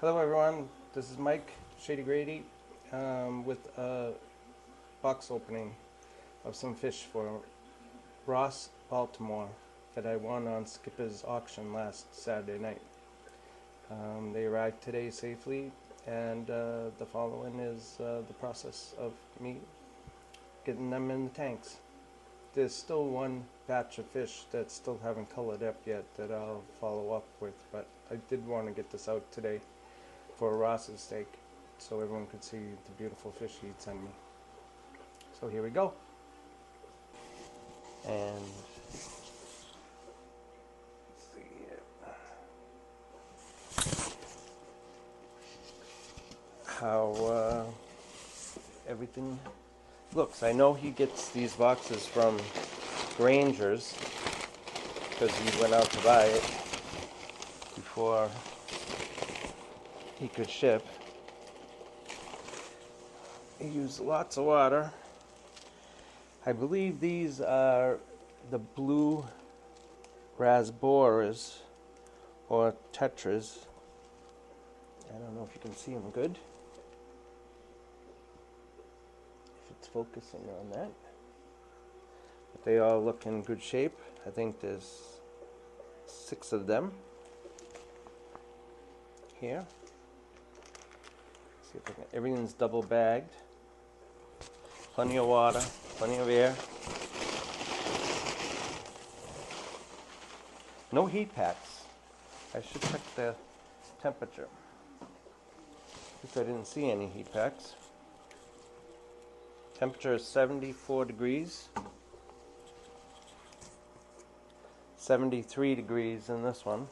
Hello everyone, this is Mike Shady Grady with a box opening of some fish for Ross, Baltimore that I won on Skipper's auction last Saturday night. They arrived today safely, and the following is the process of me getting them in the tanks. There's still one batch of fish that still haven't colored up yet that I'll follow up with, but I did want to get this out today for Ross's sake, so everyone could see the beautiful fish he'd sent me. So here we go. And let's see how everything looks. I know he gets these boxes from Granger's because he went out to buy it before he could ship. He used lots of water. I believe these are the blue raspberries or tetras. I don't know if you can see them good. If it's focusing on that. But they all look in good shape. I think there's 6 of them here. See if I can, everything's double bagged. Plenty of water, plenty of air. No heat packs. I should check the temperature. At least I didn't see any heat packs. Temperature is 74 degrees. 73 degrees in this one.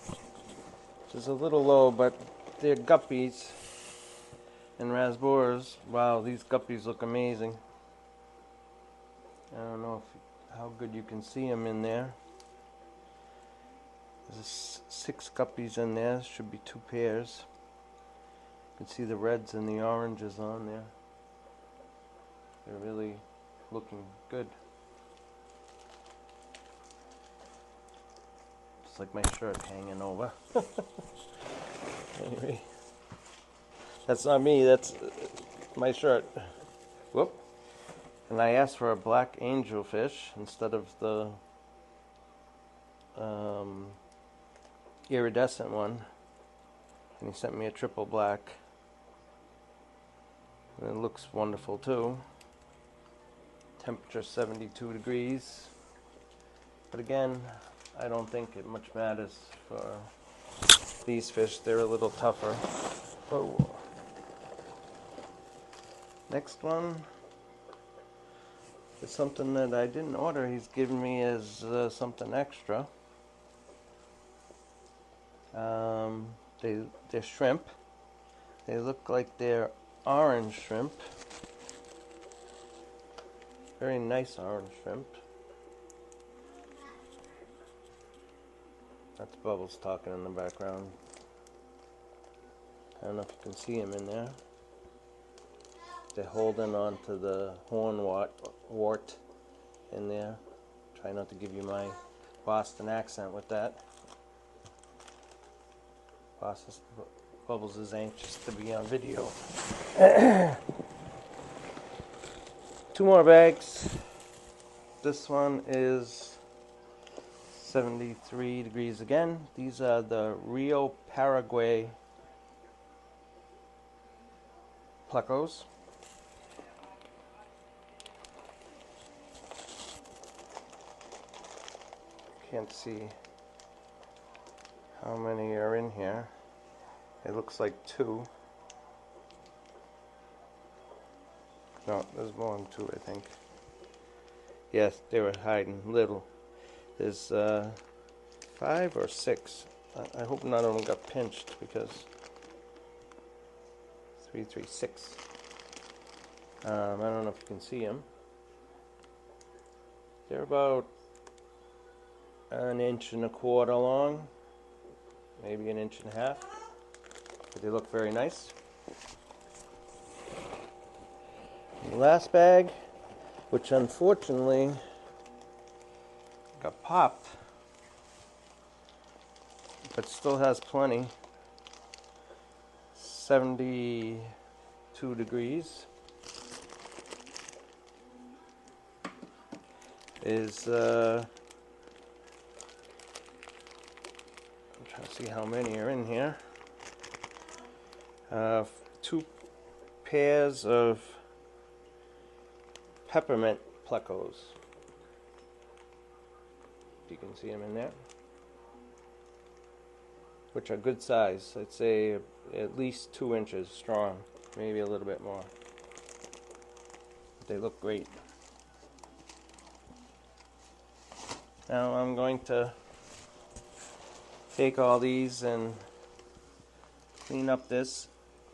Which is a little low, but they're guppies and raspberries. Wow, these guppies look amazing. I don't know how good you can see them in there. There's 6 guppies in there. Should be 2 pairs. You can see the reds and the oranges on there. They're really looking good. Just like my shirt hanging over. Anyway. That's not me, that's my shirt. Whoop. And I asked for a black angelfish instead of the iridescent one. And he sent me a triple black. And it looks wonderful too. Temperature 72 degrees. But again, I don't think it much matters for these fish. They're a little tougher. Whoa. Next one is something that I didn't order. He's given me as something extra. They're shrimp. They look like they're orange shrimp. Very nice orange shrimp. That's Bubbles talking in the background. I don't know if you can see him in there. They're holding on to the horn wart in there. Try not to give you my Boston accent with that. Bubbles is anxious to be on video. 2 more bags. This one is 73 degrees again. These are the Rio Paraguay plecos. Can't see how many are in here. It looks like 2. No, there's more than 2, I think. Yes, they were hiding little. There's 5 or 6. I hope none of them got pinched because 6. I don't know if you can see them. They're about 1.25 inches long, maybe 1.5 inches, but they look very nice. And the last bag, which unfortunately got popped, but still has plenty. 72 degrees is I'm trying to see how many are in here. 2 pairs of peppermint plecos. You can see them in there, which are good size. I'd say at least 2 inches strong, maybe a little bit more. They look great. Now I'm going to take all these and clean up this,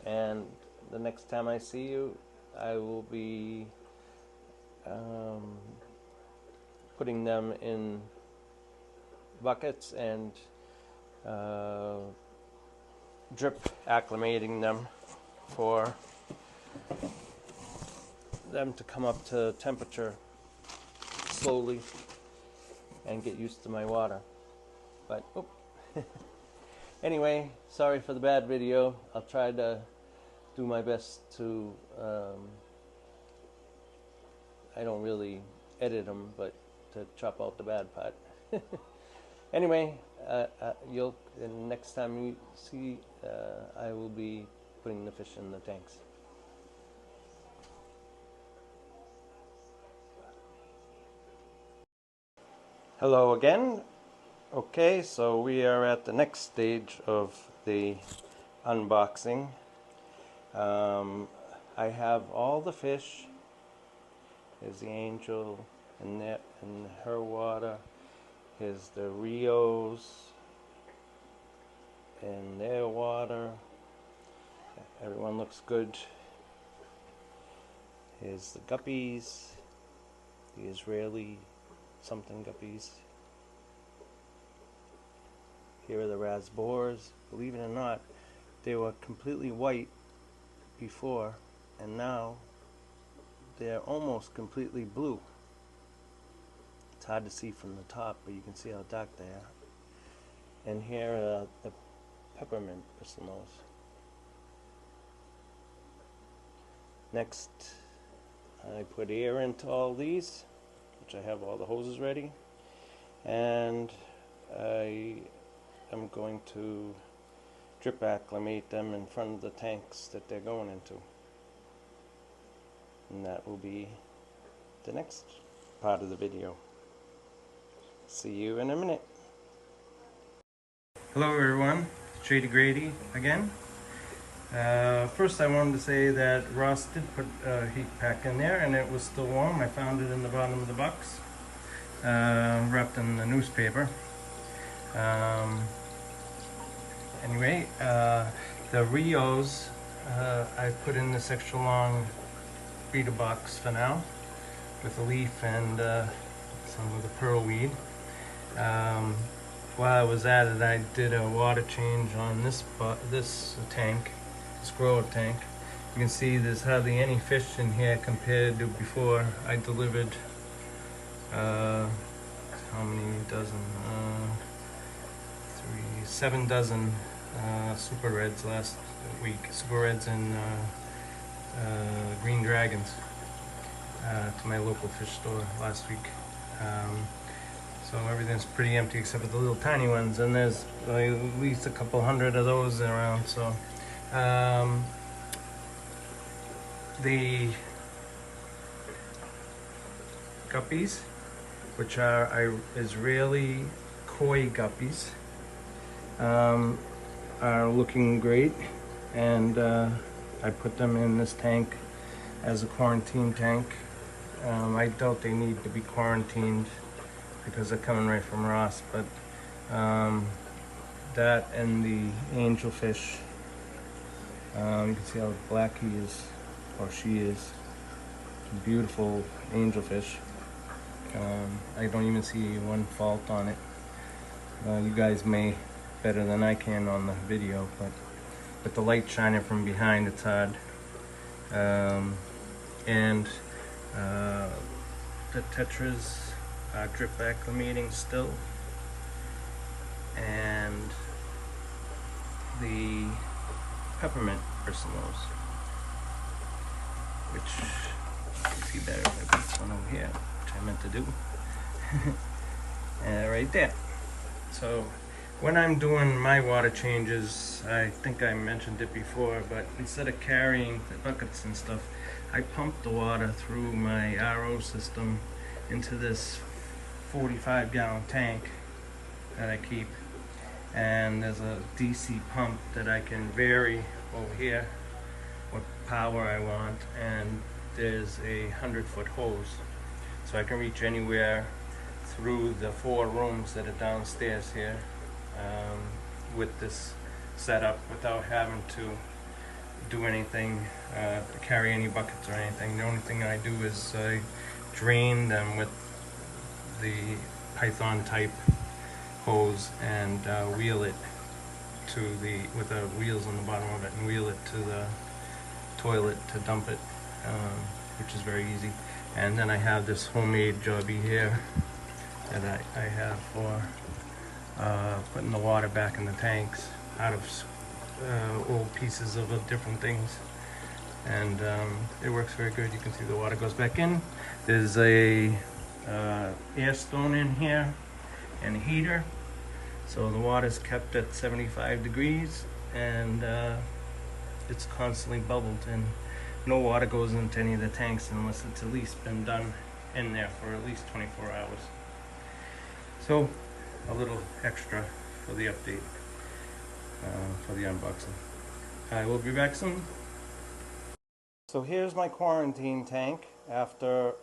and the next time I see you I will be putting them in buckets and drip acclimating them for them to come up to temperature slowly and get used to my water. But anyway, sorry for the bad video. I'll try to do my best to I don't really edit them, but to chop out the bad part. Anyway, next time you see, I will be putting the fish in the tanks. Hello again. Okay, so we are at the next stage of the unboxing. I have all the fish. Here's the angel and her water. Here's the Rios and their water. Everyone looks good. Here's the guppies, the Israeli something guppies. Here are the rasbors. Believe it or not, they were completely white before, and now they're almost completely blue. It's hard to see from the top, but you can see how dark they are. And here are the peppermint bristlenose. Next, I put air into all these, which I have all the hoses ready, and I am going to drip acclimate them in front of the tanks that they're going into. And that will be the next part of the video. See you in a minute. Hello everyone, Shady Grady again. First I wanted to say that Ross did put a heat pack in there and it was still warm. I found it in the bottom of the box, wrapped in the newspaper. Anyway, the Rios I put in this extra long feeder box for now, with a leaf and some of the pearl weed. While I was at it, I did a water change on this tank, this grower tank. You can see there's hardly any fish in here compared to before I delivered how many dozen? 7 dozen super reds last week. Super reds and green dragons to my local fish store last week. So everything's pretty empty except for the little tiny ones, and there's at least a couple hundred of those around. So the guppies, which are Israeli koi guppies, are looking great, and I put them in this tank as a quarantine tank. I doubt they need to be quarantined because they're coming right from Ross, but that and the angelfish, you can see how black he is, or she is. Beautiful angelfish. I don't even see one fault on it. You guys may better than I can on the video, but with the light shining from behind, it's hard. And the tetras are drip acclimating still, and the peppermint person knows. Which you see better if I put this one over here, which I meant to do. Right there. So when I'm doing my water changes, I think I mentioned it before, but instead of carrying the buckets and stuff, I pump the water through my RO system into this 45-gallon tank that I keep. And there's a DC pump that I can vary over here what power I want, and there's a 100-foot hose, so I can reach anywhere through the 4 rooms that are downstairs here with this setup without having to do anything, carry any buckets or anything. The only thing I do is I drain them with the Python type hose and wheel it to with the wheels on the bottom of it, and wheel it to the toilet to dump it, which is very easy. And then I have this homemade jobby here that I have for putting the water back in the tanks out of old pieces of different things, and it works very good. You can see the water goes back in. There's a air stone in here and a heater, so the water's kept at 75 degrees, and it's constantly bubbled, and no water goes into any of the tanks unless it's at least been done in there for at least 24 hours. So a little extra for the update, for the unboxing. I will be back soon. So here's my quarantine tank after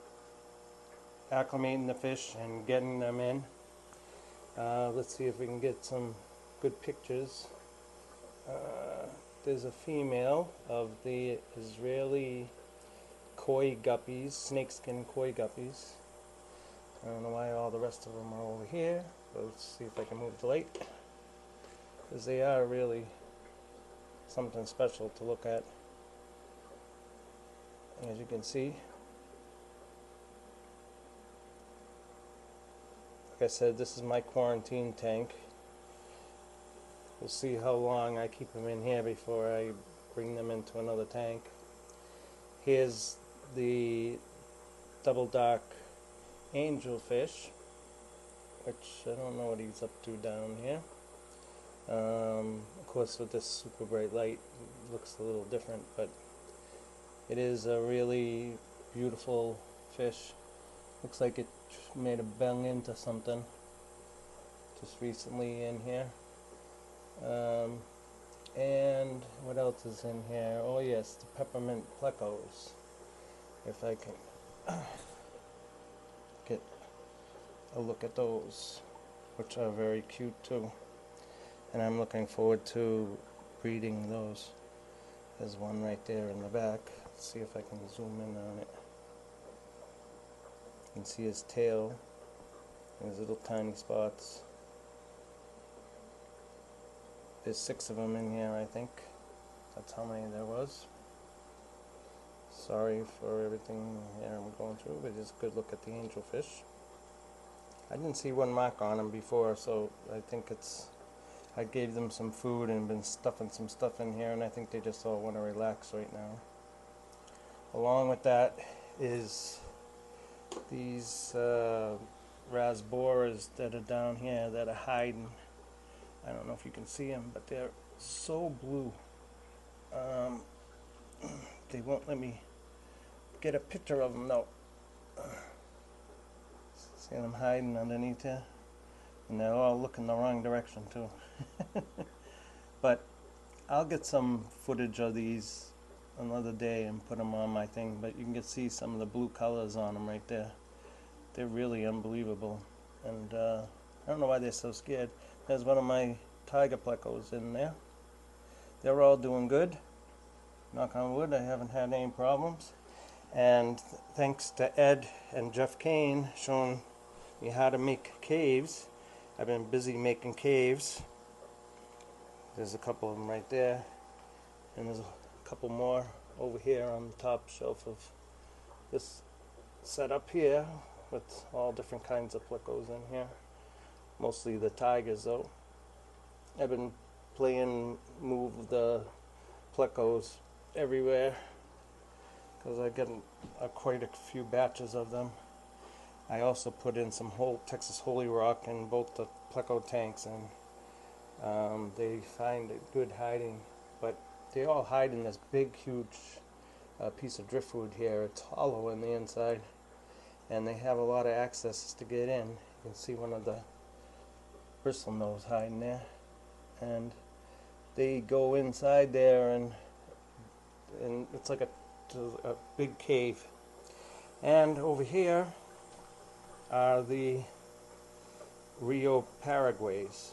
acclimating the fish and getting them in. Let's see if we can get some good pictures. There's a female of the Israeli koi guppies, snakeskin koi guppies. I don't know why all the rest of them are over here, but let's see if I can move the light, because they are really something special to look at. As you can see, like I said, this is my quarantine tank. We'll see how long I keep them in here before I bring them into another tank. Here's the double dark angelfish, which I don't know what he's up to down here. Of course, with this super bright light, it looks a little different, but it is a really beautiful fish. Looks like it made a bang into something just recently in here. And what else is in here? Oh yes, the peppermint plecos. If I can get a look at those, which are very cute too. And I'm looking forward to breeding those. There's one right there in the back. Let's see if I can zoom in on it. You can see his tail, his little tiny spots. There's 6 of them in here, I think. That's how many there was. Sorry for everything here I'm going through, but just a good look at the angelfish. I didn't see one mark on them before, so I think I gave them some food and been stuffing some stuff in here, and I think they just all want to relax right now. Along with that is these rasboras that are down here that are hiding. I don't know if you can see them, but they're so blue. They won't let me get a picture of them though. See them hiding underneath here? And they're all looking the wrong direction too. But I'll get some footage of these another day and put them on my thing, but you can see some of the blue colors on them right there. They're really unbelievable, and I don't know why they're so scared. There's one of my tiger plecos in there. They're all doing good. Knock on wood, I haven't had any problems. And thanks to Ed and Jeff Kane showing me how to make caves. I've been busy making caves. There's a couple of them right there, and there's a couple more over here on the top shelf of this setup here with all different kinds of plecos in here. Mostly the tigers though. I've been playing move the plecos everywhere because I get quite a few batches of them. I also put in some whole Texas Holy Rock in both the pleco tanks, and they find it good hiding, but they all hide in this big huge piece of driftwood here. It's hollow on the inside, and they have a lot of access to get in. You can see one of the bristlenose hiding there, and they go inside there, and it's like a big cave. And over here are the Rio Paraguays.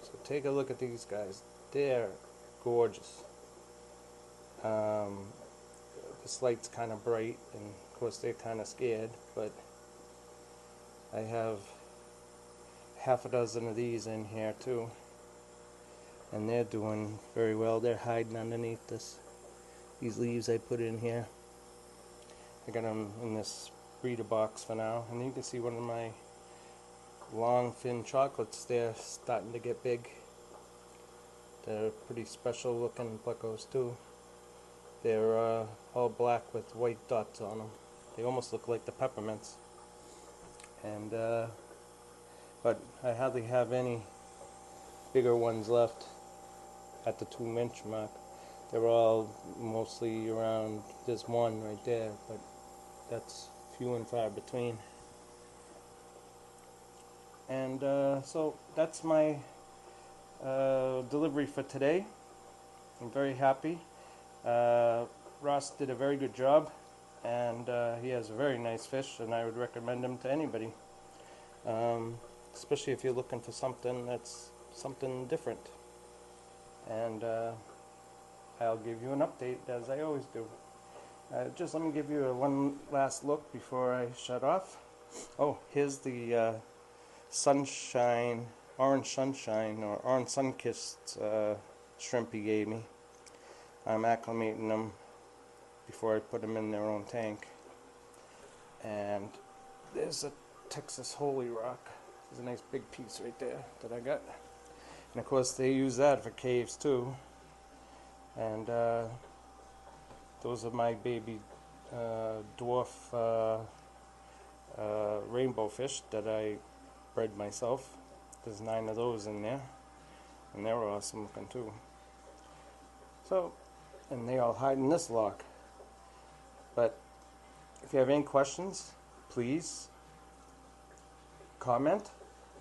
So take a look at these guys. They're gorgeous. This light's kind of bright, and of course they're kind of scared, but I have half a dozen of these in here too, and they're doing very well. They're hiding underneath these leaves I put in here. I got them in this breeder box for now, and you can see one of my long fin chocolates there starting to get big. They're pretty special looking plecos too. They're all black with white dots on them. They almost look like the peppermints. And but I hardly have any bigger ones left at the 2-inch mark. They're all mostly around, there's one right there, but that's few and far between. And so that's my delivery for today. I'm very happy. Ross did a very good job, and he has a very nice fish, and I would recommend him to anybody, especially if you're looking for something that's something different. And I'll give you an update as I always do. Just let me give you one last look before I shut off. Oh, here's the sunshine, orange sunshine, or orange sun-kissed shrimp he gave me. I'm acclimating them before I put them in their own tank. And there's a Texas Holy Rock. There's a nice big piece right there that I got. And of course they use that for caves too. And those are my baby dwarf rainbow fish that I bred myself. There's 9 of those in there, and they're awesome looking too. So, and they all hide in this lock. But if you have any questions, please comment.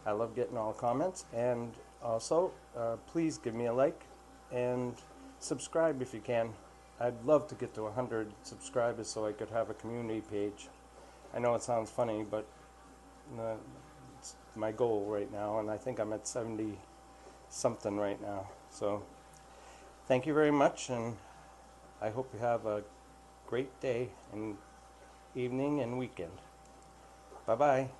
I love getting all the comments. And also, please give me a like and subscribe if you can. I'd love to get to 100 subscribers so I could have a community page. I know it sounds funny, but it's my goal right now, and I think I'm at 70 something right now. So thank you very much, and I hope you have a great day and evening and weekend. Bye bye.